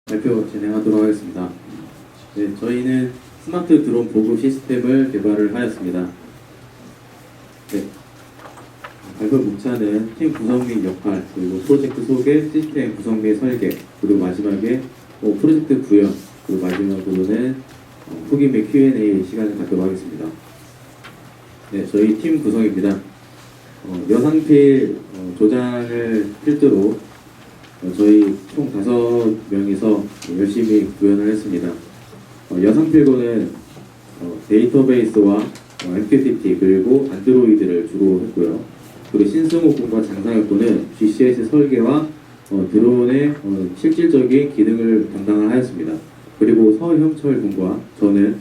발표 진행하도록 하겠습니다. 네, 저희는 스마트 드론 보급 시스템을 개발을 하였습니다. 네, 발표 목차는 팀 구성 및 역할, 그리고 프로젝트 소개, 시스템 구성 및 설계, 그리고 마지막에 프로젝트 구현, 그리고 마지막으로는 후기 및 Q&A 시간을 갖도록 하겠습니다. 네, 저희 팀 구성입니다. 여상필 조장을 필두로 저희 총 5명이서 열심히 구현을 했습니다. 여상필고는 데이터베이스와 MQTT 그리고 안드로이드를 주로 했고요. 그리고 신승호군과 장상혁군은 GCS 설계와 드론의 실질적인 기능을 담당을 하였습니다. 그리고 서형철군과 저는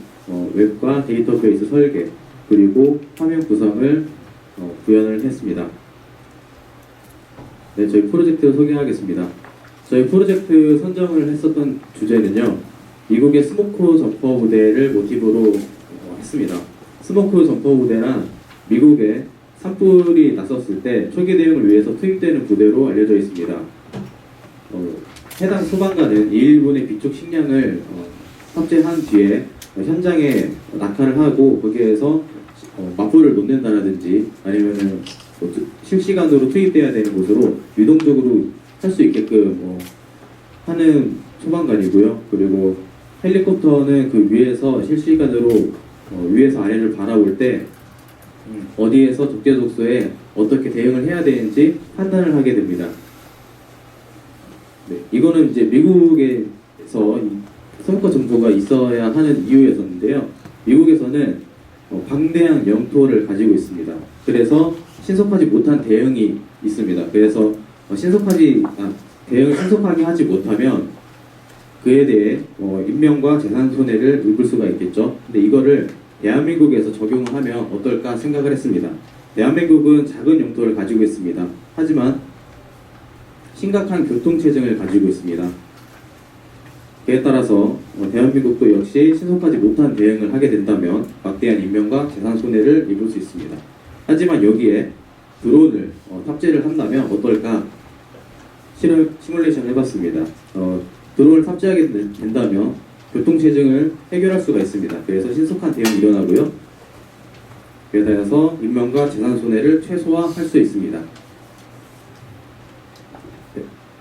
웹과 데이터베이스 설계 그리고 화면 구성을 구현을 했습니다. 네, 저희 프로젝트 소개하겠습니다. 저희 프로젝트 선정을 했었던 주제는요, 미국의 스모크 점퍼 부대를 모티브로 했습니다. 스모크 점퍼 부대란 미국에 산불이 났었을 때 초기 대응을 위해서 투입되는 부대로 알려져 있습니다. 해당 소방관은 2인분의 비축 식량을 탑재한 뒤에 현장에 낙하를 하고 거기에서 맞불을 놓는다든지 아니면은 실시간으로 투입돼야 되는 곳으로 유동적으로 할 수 있게끔 하는 소방관이고요. 그리고 헬리콥터는 그 위에서 실시간으로 위에서 아래를 바라볼 때 어디에서 적재적소에 어떻게 대응을 해야 되는지 판단을 하게 됩니다. 네, 이거는 이제 미국에서 스모크 점퍼가 있어야 하는 이유였었는데요. 미국에서는 방대한 영토를 가지고 있습니다. 그래서 신속하지 못한 대응이 있습니다. 그래서 대응을 신속하게 하지 못하면 그에 대해 인명과 재산 손해를 입을 수가 있겠죠. 근데 이거를 대한민국에서 적용을 하면 어떨까 생각을 했습니다. 대한민국은 작은 영토를 가지고 있습니다. 하지만 심각한 교통체증을 가지고 있습니다. 그에 따라서 대한민국도 역시 신속하지 못한 대응을 하게 된다면 막대한 인명과 재산 손해를 입을 수 있습니다. 하지만 여기에 드론을 탑재를 한다면 어떨까 시뮬레이션을 해봤습니다. 드론을 탑재하게 된다면 교통체증을 해결할 수가 있습니다. 그래서 신속한 대응이 일어나고요. 그에 따라서 인명과 재산 손해를 최소화할 수 있습니다.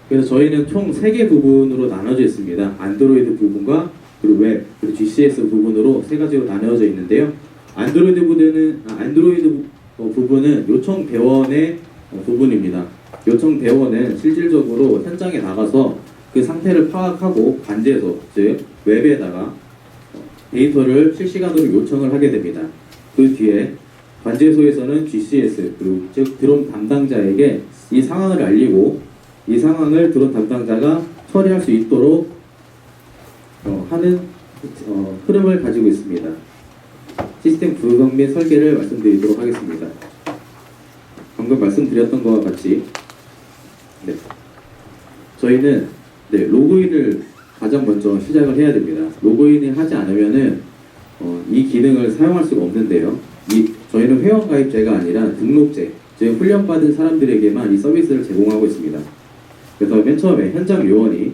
그래서 저희는 총 3개 부분으로 나눠져 있습니다. 안드로이드 부분과 그리고 웹, 그리고 GCS 부분으로 3가지로 나눠져 있는데요. 안드로이드 부분은 요청 대원의 부분입니다. 요청 대원은 실질적으로 현장에 나가서 그 상태를 파악하고 관제소, 즉 웹에다가 데이터를 실시간으로 요청을 하게 됩니다. 그 뒤에 관제소에서는 GCS, 그리고 즉 드론 담당자에게 이 상황을 알리고 이 상황을 드론 담당자가 처리할 수 있도록 하는 흐름을 가지고 있습니다. 시스템 구성 및 설계를 말씀드리도록 하겠습니다. 방금 말씀드렸던 것과 같이 저희는 로그인을 가장 먼저 시작을 해야 됩니다. 로그인을 하지 않으면은 이 기능을 사용할 수가 없는데요. 저희는 회원 가입제가 아니라 등록제, 즉 훈련받은 사람들에게만 이 서비스를 제공하고 있습니다. 그래서 맨 처음에 현장 요원이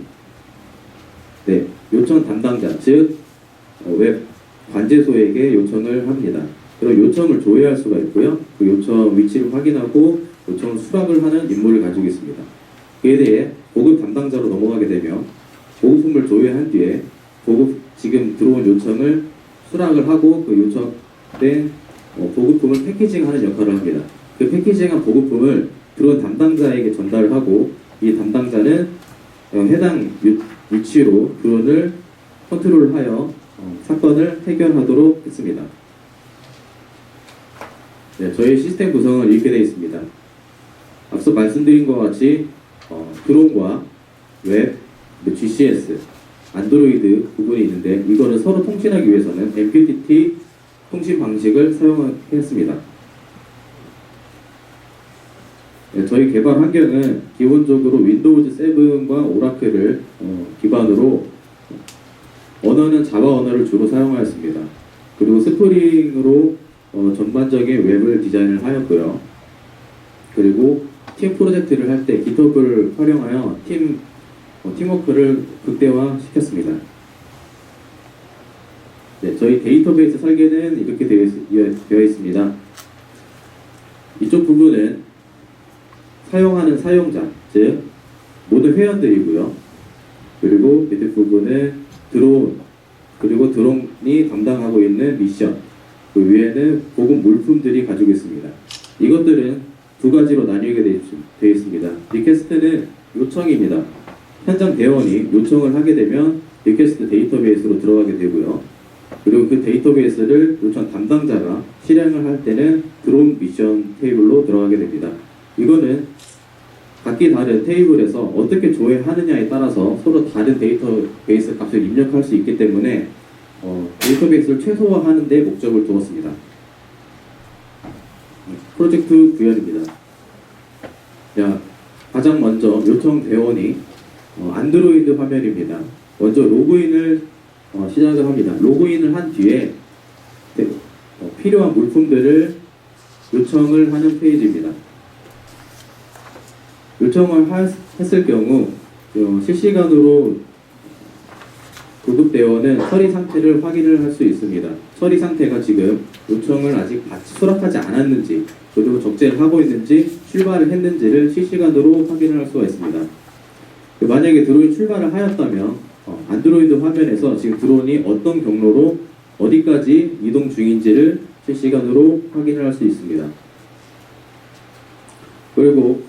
요청 담당자, 즉 웹 관제소에게 요청을 합니다. 그럼 요청을 조회할 수가 있고요. 그 요청 위치를 확인하고 요청을 수락을 하는 임무를 가지고 있습니다. 그에 대해 보급 담당자로 넘어가게 되면 보급품을 조회한 뒤에 지금 들어온 요청을 수락을 하고 그 요청된 보급품을 패키징하는 역할을 합니다. 그 패키징한 보급품을 드론 담당자에게 전달을 하고 이 담당자는 해당 위치로 드론을 컨트롤하여 사건을 해결하도록 했습니다. 저희 시스템 구성은 이렇게 되어 있습니다. 앞서 말씀드린 것과 같이 드론과 웹, GCS, 안드로이드 부분이 있는데 이거를 서로 통신하기 위해서는 MQTT 통신 방식을 사용했습니다. 저희 개발 환경은 기본적으로 윈도우즈 7과 오라클을 기반으로 언어는 자바 언어를 주로 사용하였습니다. 그리고 스프링으로 전반적인 웹을 디자인을 하였고요. 그리고 팀 프로젝트를 할 때 GitHub을 활용하여 팀 팀워크를 극대화시켰습니다. 네, 저희 데이터베이스 설계는 이렇게 되어 있습니다. 이쪽 부분은 사용하는 사용자, 즉 모든 회원들이고요. 그리고 밑에 부분은 드론, 그리고 드론이 담당하고 있는 미션, 그 위에는 고급 물품들이 가지고 있습니다. 이것들은 두 가지로 나뉘게 되어 있습니다. 리퀘스트는 요청입니다. 현장 대원이 요청을 하게 되면 리퀘스트 데이터베이스로 들어가게 되고요. 그리고 그 데이터베이스를 요청 담당자가 실행을 할 때는 드론 미션 테이블로 들어가게 됩니다. 이거는 각기 다른 테이블에서 어떻게 조회하느냐에 따라서 서로 다른 데이터베이스 값을 입력할 수 있기 때문에 데이터베이스를 최소화하는 데 목적을 두었습니다. 프로젝트 구현입니다. 자, 가장 먼저 요청 대원이 안드로이드 화면입니다. 먼저 로그인을 시작을 합니다. 로그인을 한 뒤에 필요한 물품들을 요청을 하는 페이지입니다. 요청을 했을 경우 실시간으로 구급대원은 처리 상태를 확인을 할 수 있습니다. 처리 상태가 지금 요청을 아직 수락하지 않았는지, 그리고 적재를 하고 있는지, 출발을 했는지를 실시간으로 확인을 할 수가 있습니다. 만약에 드론이 출발을 하였다면 안드로이드 화면에서 지금 드론이 어떤 경로로 어디까지 이동 중인지를 실시간으로 확인을 할 수 있습니다. 그리고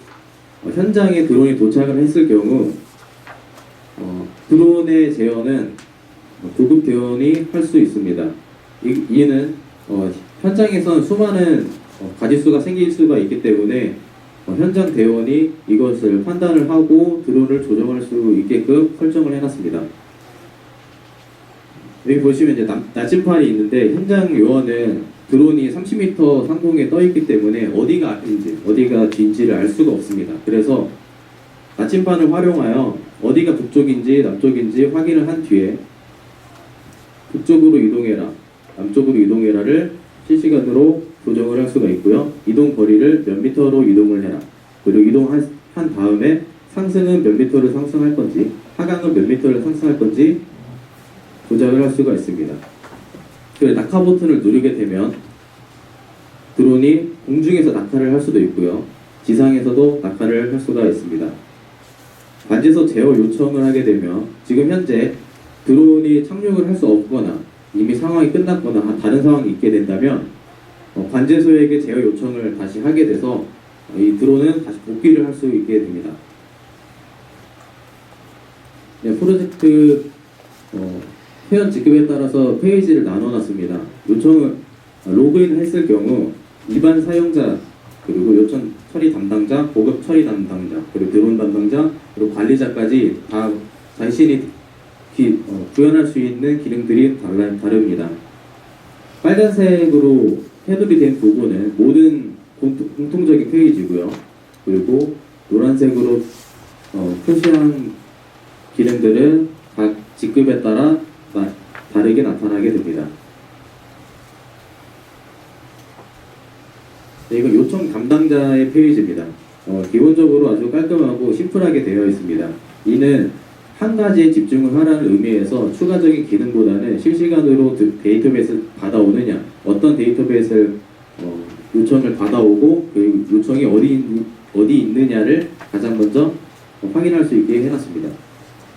현장에 드론이 도착을 했을 경우 드론의 제어는 구급 대원이 할 수 있습니다. 이는 현장에선 수많은 가짓수가 생길 수가 있기 때문에 현장 대원이 이것을 판단을 하고 드론을 조정할 수 있게끔 설정을 해놨습니다. 여기 보시면 이제 나침판이 있는데 현장 요원은 드론이 30m 상공에 떠 있기 때문에 어디가 앞인지 어디가 뒤인지를 알 수가 없습니다. 그래서 나침판을 활용하여 어디가 북쪽인지 남쪽인지 확인을 한 뒤에 북쪽으로 이동해라, 남쪽으로 이동해라를 실시간으로 조정을 할 수가 있고요. 이동 거리를 몇 미터로 이동을 해라. 그리고 이동한 다음에 상승은 몇 미터를 상승할 건지, 하강은 몇 미터를 상승할 건지 조작을 할 수가 있습니다. 그리고 낙하 버튼을 누르게 되면 드론이 공중에서 낙하를 할 수도 있고요. 지상에서도 낙하를 할 수가 있습니다. 관제소 제어 요청을 하게 되면 지금 현재 드론이 착륙을 할 수 없거나 이미 상황이 끝났거나 다른 상황이 있게 된다면 관제소에게 제어 요청을 다시 하게 돼서 이 드론은 다시 복귀를 할 수 있게 됩니다. 네, 프로젝트 회원 직급에 따라서 페이지를 나눠놨습니다. 요청을 로그인을 했을 경우 일반 사용자, 그리고 요청 처리 담당자, 보급 처리 담당자, 그리고 드론 담당자, 그리고 관리자까지 다 자신이 구현할 수 있는 기능들이 다릅니다. 빨간색으로 테두리 된 부분은 모든 공통적인 페이지고요. 그리고 노란색으로 표시한 기능들은 각 직급에 따라 다르게 나타나게 됩니다. 네, 이건 요청 담당자의 페이지입니다. 기본적으로 아주 깔끔하고 심플하게 되어 있습니다. 이는 한 가지에 집중을 하라는 의미에서 추가적인 기능보다는 실시간으로 데이터베이스를 받아오느냐, 어떤 데이터베이스를 요청을 받아오고 그 요청이 어디 있느냐를 가장 먼저 확인할 수 있게 해놨습니다.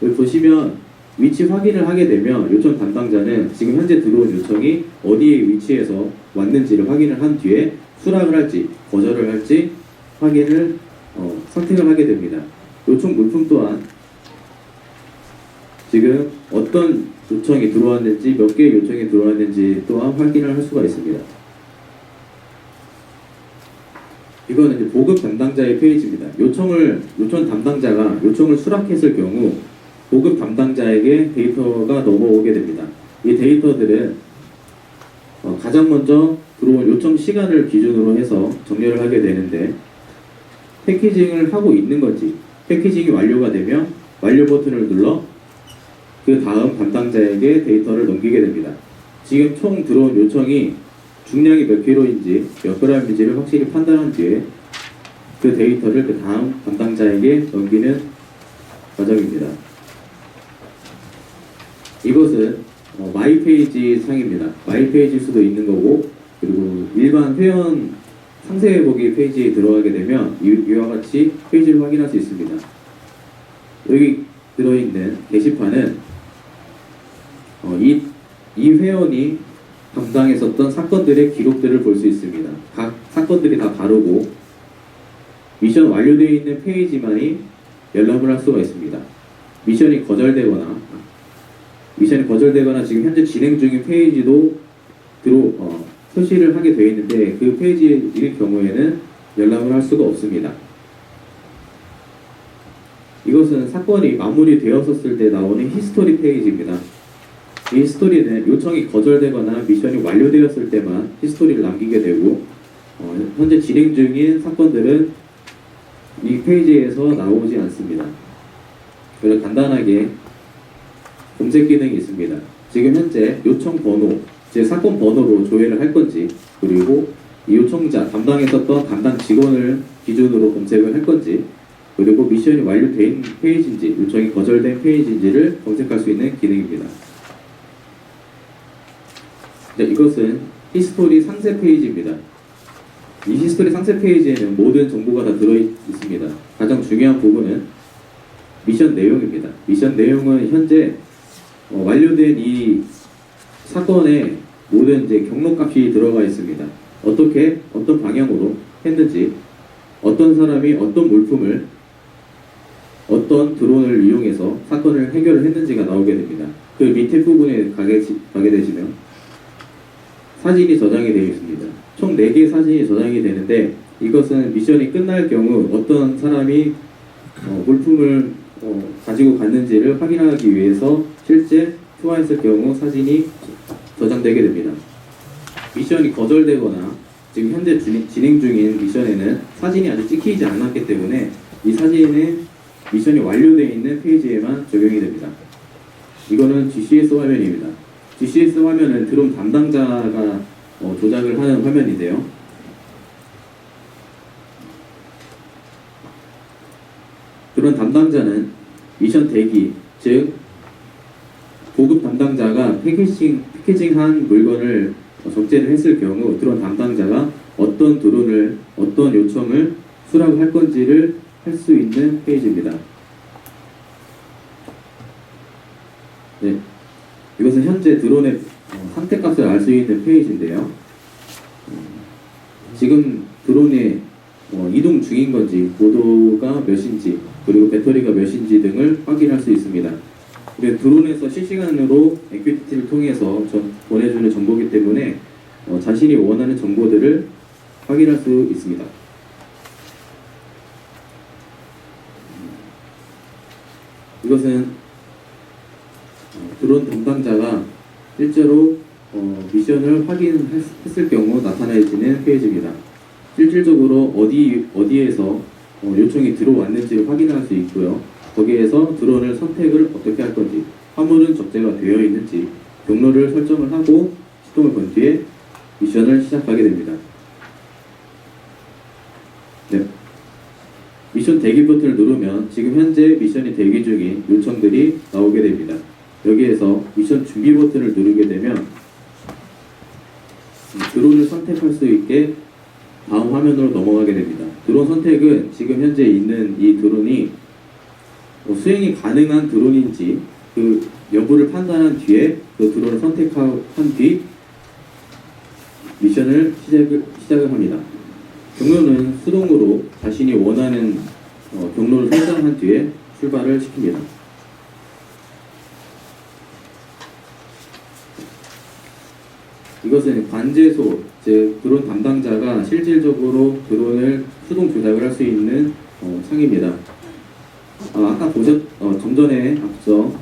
여기 보시면 위치 확인을 하게 되면 요청 담당자는 지금 현재 들어온 요청이 어디에 위치해서 왔는지를 확인을 한 뒤에 수락을 할지 거절을 할지 확인을 선택을 하게 됩니다. 요청 물품 또한 지금 어떤 요청이 들어왔는지 몇 개의 요청이 들어왔는지 또한 확인을 할 수가 있습니다. 이거는 이제 보급 담당자의 페이지입니다. 요청 담당자가 요청을 수락했을 경우 보급 담당자에게 데이터가 넘어오게 됩니다. 이 데이터들은 가장 먼저 들어온 요청 시간을 기준으로 해서 정렬을 하게 되는데 패키징을 하고 있는 건지, 패키징이 완료가 되면 완료 버튼을 눌러 그 다음 담당자에게 데이터를 넘기게 됩니다. 지금 총 들어온 요청이 중량이 몇 킬로인지 몇 그램인지를 확실히 판단한 뒤에 그 데이터를 그 다음 담당자에게 넘기는 과정입니다. 이것은 마이 페이지 창입니다. 마이 페이지일 수도 있는 거고, 그리고 일반 회원 상세보기 페이지에 들어가게 되면 이와 같이 페이지를 확인할 수 있습니다. 여기 들어있는 게시판은 이 회원이 담당했었던 사건들의 기록들을 볼 수 있습니다. 각 사건들이 다 다르고 미션 완료되어 있는 페이지만이 열람을 할 수가 있습니다. 미션이 거절되거나 지금 현재 진행 중인 페이지도 표시를 하게 되어 있는데 그 페이지일 경우에는 열람을 할 수가 없습니다. 이것은 사건이 마무리되었을 때 나오는 히스토리 페이지입니다. 이 히스토리는 요청이 거절되거나 미션이 완료되었을 때만 히스토리를 남기게 되고 현재 진행 중인 사건들은 이 페이지에서 나오지 않습니다. 그래서 간단하게 검색 기능이 있습니다. 지금 현재 요청 번호, 즉 사건 번호로 조회를 할 건지, 그리고 이 요청자, 담당했었던 담당 직원을 기준으로 검색을 할 건지, 그리고 미션이 완료된 페이지인지, 요청이 거절된 페이지인지를 검색할 수 있는 기능입니다. 이것은 히스토리 상세 페이지입니다. 이 히스토리 상세 페이지에는 모든 정보가 다 들어있습니다. 가장 중요한 부분은 미션 내용입니다. 미션 내용은 현재 완료된 이 사건의 모든 경로값이 들어가 있습니다. 어떤 방향으로 했는지, 어떤 사람이 어떤 물품을, 어떤 드론을 이용해서 사건을 해결을 했는지가 나오게 됩니다. 그 밑에 부분에 가게 되시면 사진이 저장이 되어 있습니다. 총 4개의 사진이 저장이 되는데 이것은 미션이 끝날 경우 어떤 사람이 물품을 가지고 갔는지를 확인하기 위해서 실제 투하했을 경우 사진이 저장되게 됩니다. 미션이 거절되거나 지금 현재 진행 중인 미션에는 사진이 아직 찍히지 않았기 때문에 이 사진은 미션이 완료되어 있는 페이지에만 적용이 됩니다. 이거는 GCS 화면입니다. GCS 화면은 드론 담당자가 조작을 하는 화면인데요. 드론 담당자는 미션 대기, 즉 보급 담당자가 패키징한 물건을 적재를 했을 경우 드론 담당자가 어떤 드론을, 어떤 요청을 수락할 건지를 할 수 있는 페이지입니다. 네, 이것은 현재 드론의 상태값을 알 수 있는 페이지인데요. 지금 드론의 이동 중인 건지, 고도가 몇인지, 그리고 배터리가 몇인지 등을 확인할 수 있습니다. 드론에서 실시간으로 액티비티를 통해서 보내주는 정보이기 때문에 자신이 원하는 정보들을 확인할 수 있습니다. 이것은 드론 담당자가 실제로 미션을 확인했을 경우 나타내지는 페이지입니다. 실질적으로 어디에서 요청이 들어왔는지를 확인할 수 있고요. 거기에서 드론을 선택을 어떻게 할 건지, 화물은 적재가 되어 있는지, 경로를 설정을 하고 시동을 건 뒤에 미션을 시작하게 됩니다. 네. 미션 대기 버튼을 누르면 지금 현재 미션이 대기 중인 요청들이 나오게 됩니다. 여기에서 미션 준비 버튼을 누르게 되면 드론을 선택할 수 있게 다음 화면으로 넘어가게 됩니다. 드론 선택은 지금 현재 있는 이 드론이 수행이 가능한 드론인지 그 여부를 판단한 뒤에 그 드론을 선택한 뒤 미션을 시작을 합니다. 경로는 수동으로 자신이 원하는 경로를 설정한 뒤에 출발을 시킵니다. 이것은 관제소, 즉 드론 담당자가 실질적으로 드론을 수동 조작을 할 수 있는 창입니다. 아까 좀 전에 앞서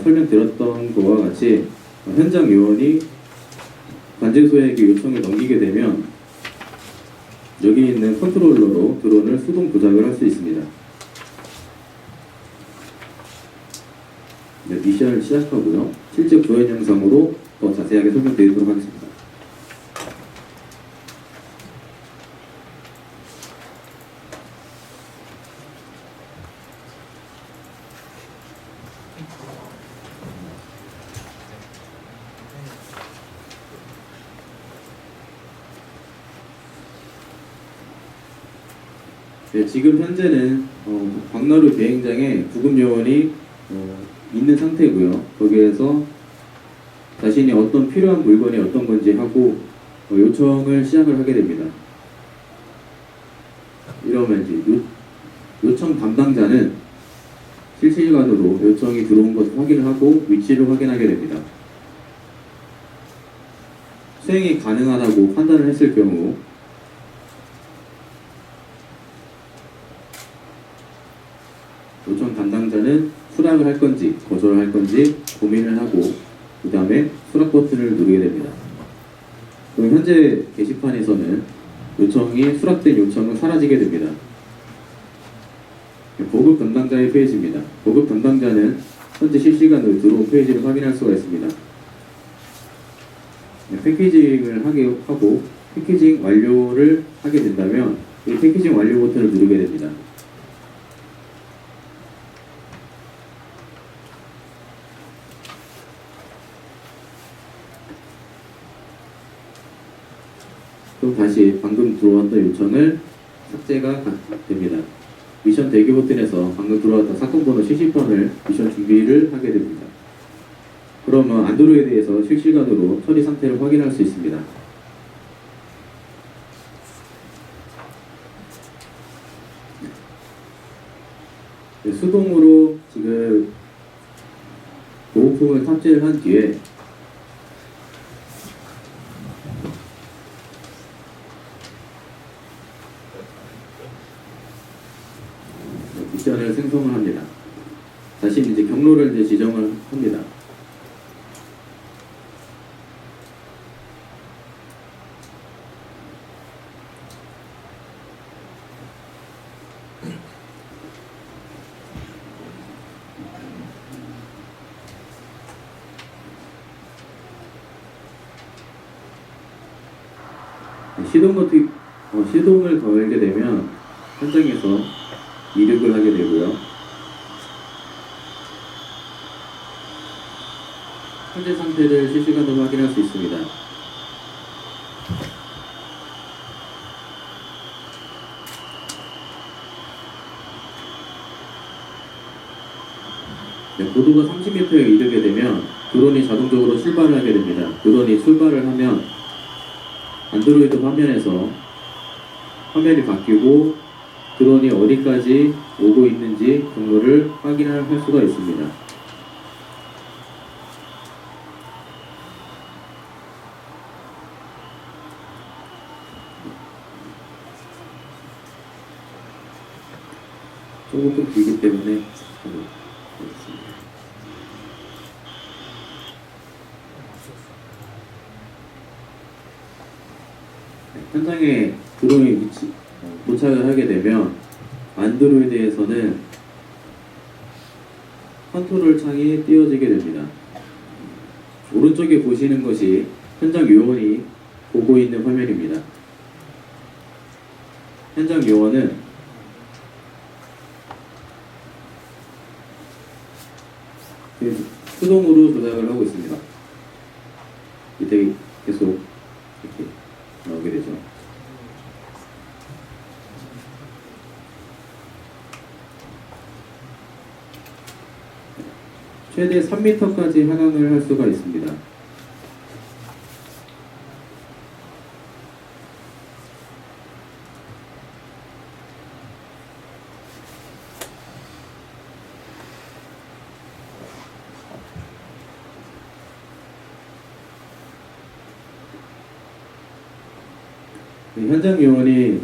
설명드렸던 것과 같이 현장 요원이 관제소에게 요청을 넘기게 되면 여기 있는 컨트롤러로 드론을 수동 조작을 할 수 있습니다. 네, 미션을 시작하고요. 실제 구현 영상으로 더 자세하게 설명드리도록 하겠습니다. 네, 지금 현재는 광나루 비행장에 구급 요원이 있는 상태고요. 거기에서 자신이 어떤 필요한 물건이 어떤 건지 하고 요청을 시작을 하게 됩니다. 이러면 이제 요청 담당자는 실시간으로 요청이 들어온 것을 확인을 하고 위치를 확인하게 됩니다. 수행이 가능하다고 판단을 했을 경우 요청 담당자는 수락을 할 건지 거절을 할 건지 고민을 하고 그 다음에 수락 버튼을 누르게 됩니다. 그럼 현재 게시판에서는 요청이 수락된 요청은 사라지게 됩니다. 보급 담당자의 페이지입니다. 보급 담당자는 현재 실시간으로 들어온 페이지를 확인할 수가 있습니다. 패키징을 하게 하고 패키징 완료를 하게 된다면 이 패키징 완료 버튼을 누르게 됩니다. 그럼 다시 방금 들어왔던 요청을 삭제가 됩니다. 미션 대기 버튼에서 방금 들어왔던 사건 번호 CC번을 미션 준비를 하게 됩니다. 그러면 안드로이드에서 실시간으로 처리 상태를 확인할 수 있습니다. 네, 수동으로 지금 보호품을 탑재를 한 뒤에 미션을 생성을 합니다. 다시 이제 경로를 이제 지정을 합니다. 시동을 걸게 되면 현장에서 이륙을 하게 되고요. 현재 상태를 실시간으로 확인할 수 있습니다. 네, 고도가 30m에 이르게 되면 드론이 자동적으로 출발을 하게 됩니다. 드론이 출발을 하면 안드로이드 화면에서 화면이 바뀌고 드론이 어디까지 오고 있는지 경로를 확인할 수가 있습니다. 조금 길기 때문에 현장에 드론이 도착을 하게 되면 안드로이드에서는 컨트롤 창이 띄워지게 됩니다. 오른쪽에 보시는 것이 현장 요원이 보고 있는 화면입니다. 현장 요원은 수동으로 조작을 하고 있습니다. 이때 계속 이렇게 나오게 되죠. 최대 3m까지 하강을 할 수가 있습니다. 현장 요원이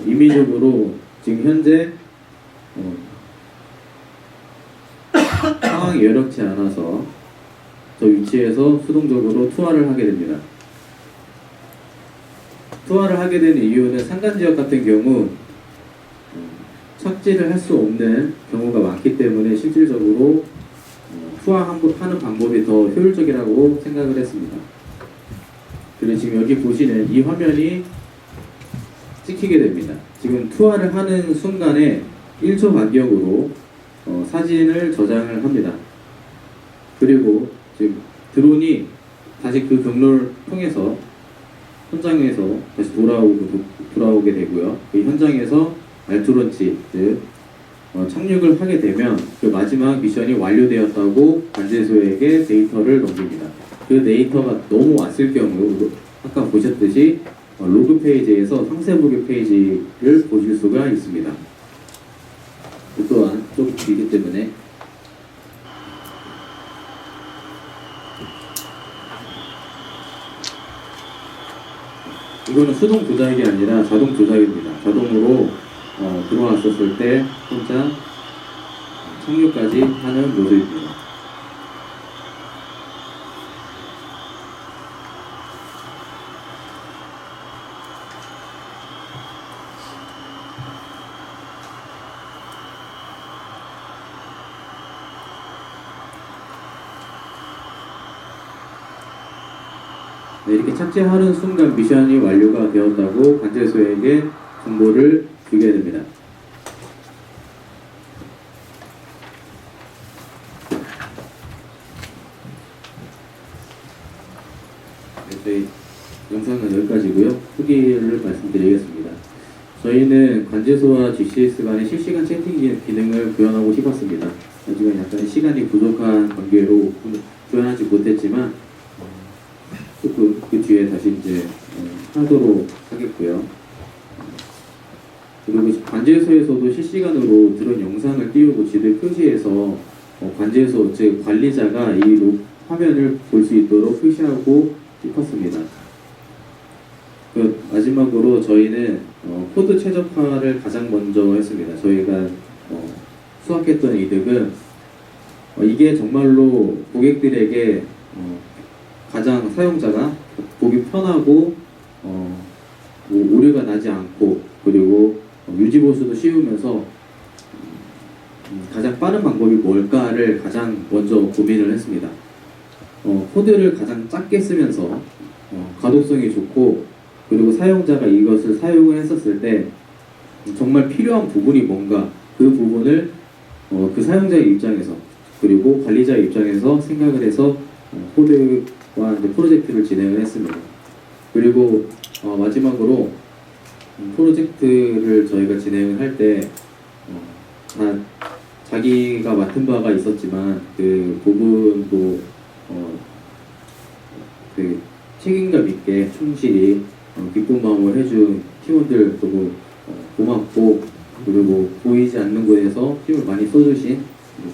임의적으로 지금 현재 상황이 여력치 않아서 저 위치에서 수동적으로 투하를 하게 됩니다. 투하를 하게 되는 이유는 산간지역 같은 경우 착지를 할 수 없는 경우가 많기 때문에 실질적으로 투하하는 방법이 더 효율적이라고 생각을 했습니다. 그리고 지금 여기 보시는 이 화면이 찍히게 됩니다. 지금 투하를 하는 순간에 1초 간격으로 사진을 저장을 합니다. 그리고 지금 드론이 다시 그 경로를 통해서 현장에서 다시 돌아오게 되고요. 이 현장에서 알트론치, 즉 착륙을 하게 되면 그 마지막 미션이 완료되었다고 관제소에게 데이터를 넘깁니다. 그 데이터가 너무 왔을 경우 아까 보셨듯이 로그 페이지에서 상세 보기 페이지를 보실 수가 있습니다. 또한 좀 길기 때문에 이거는 수동 조작이 아니라 자동 조작입니다. 자동으로 들어왔었을 때 혼자 착륙까지 하는 모습입니다. 네, 이렇게 착지하는 순간 미션이 완료가 되었다고 관제소에게 정보를 주게 됩니다. 네, 저희 영상은 여기까지고요. 후기를 말씀드리겠습니다. 저희는 관제소와 GCS 간의 실시간 채팅 기능을 구현하고 싶었습니다. 하지만 약간 시간이 부족한 관계로 구현하지 못했지만 그 뒤에 다시 이제 하도록 하겠고요. 그리고 관제소에서도 실시간으로 드론 영상을 띄우고 지도에 표시해서 관제소 즉 관리자가 이 화면을 볼 수 있도록 표시하고 싶었습니다. 마지막으로 저희는 코드 최적화를 가장 먼저 했습니다. 저희가 수확했던 이득은 이게 정말로 고객들에게 가장 사용자가 보기 편하고 오류가 나지 않고 그리고 유지 보수도 쉬우면서 가장 빠른 방법이 뭘까를 가장 먼저 고민을 했습니다. 코드를 가장 작게 쓰면서 가독성이 좋고 그리고 사용자가 이것을 사용을 했었을 때 정말 필요한 부분이 뭔가 그 부분을 그 사용자의 입장에서 그리고 관리자의 입장에서 생각을 해서 코드와 이제 프로젝트를 진행을 했습니다. 그리고 마지막으로 프로젝트를 저희가 진행을 할 때 자기가 맡은 바가 있었지만 그 부분도 그 책임감 있게 충실히 기쁜 마음을 해준 팀원들 너무 고맙고 그리고 보이지 않는 곳에서 힘을 많이 써주신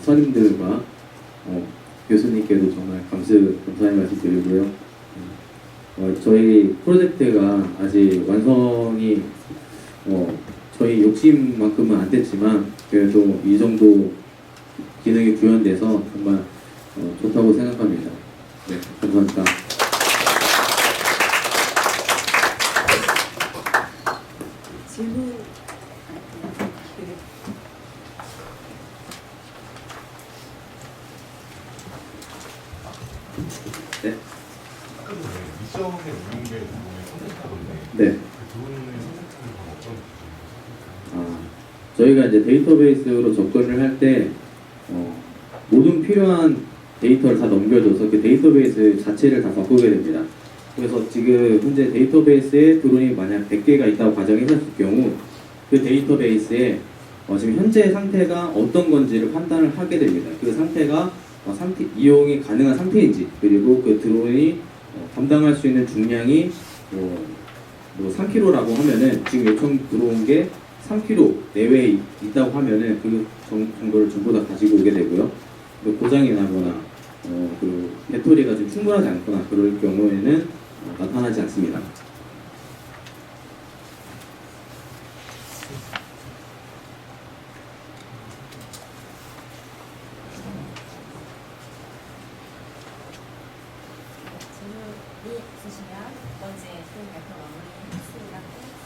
선임들과 교수님께도 정말 감사의 말씀 드리고요. 저희 프로젝트가 아직 완성이 저희 욕심만큼은 안 됐지만 그래도 이 정도 기능이 구현돼서 정말 좋다고 생각합니다. 네, 감사합니다. 질문 네. 아까 전에 미션에 운용된 부분을 선택하던데 네. 그 부분을 선택하는 건 어떤 부분인가요? 저희가 이제 데이터베이스로 접근을 할 때 모든 필요한 데이터를 다 넘겨줘서 그 데이터베이스 자체를 다 바꾸게 됩니다. 그래서 지금 현재 데이터베이스에 드론이 만약 100개가 있다고 가정했을 경우 그 데이터베이스에 지금 현재 상태가 어떤 건지를 판단을 하게 됩니다. 그 상태가 이용이 가능한 상태인지 그리고 그 드론이 감당할 수 있는 중량이 3kg라고 하면은 지금 요청 들어온 게 3kg 내외에 있다고 하면은 그 정보를 전부 다 가지고 오게 되고요. 고장이 나거나 그 배터리가 좀 충분하지 않거나 그럴 경우에는 나타나지 않습니다. 질문이 있으시면 두 번째 수업 발표 마무리하겠습니다.